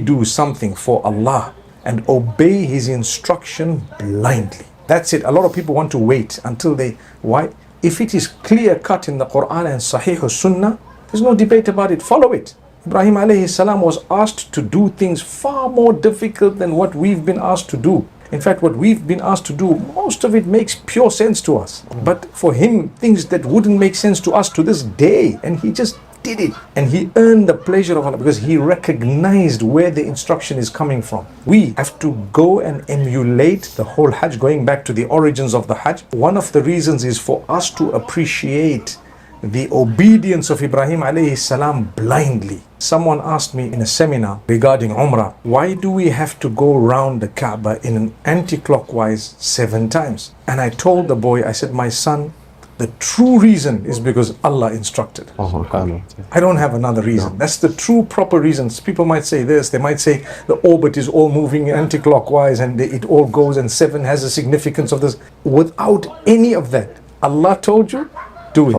do something for Allah and obey His instruction blindly. That's it. A lot of people want to wait until they, why? If it is clear cut in the Quran and Sahih Sunnah, there's no debate about it. Follow it. Ibrahim alayhi salam was asked to do things far more difficult than what we've been asked to do. In fact, what we've been asked to do, most of it makes pure sense to us. But for him, things that wouldn't make sense to us to this day, and he just did it. And he earned the pleasure of Allah because he recognized where the instruction is coming from. We have to go and emulate the whole Hajj, going back to the origins of the Hajj. One of the reasons is for us to appreciate the obedience of Ibrahim alayhi salam blindly. Someone asked me in a seminar regarding Umrah, why do we have to go round the Kaaba in an anti-clockwise 7 times? And I told the boy, I said, my son, the true reason is because Allah instructed. I don't have another reason. No. That's the true proper reasons. People might say this, they might say the orbit is all moving anti-clockwise and it all goes and 7 has a significance of this. Without any of that, Allah told you,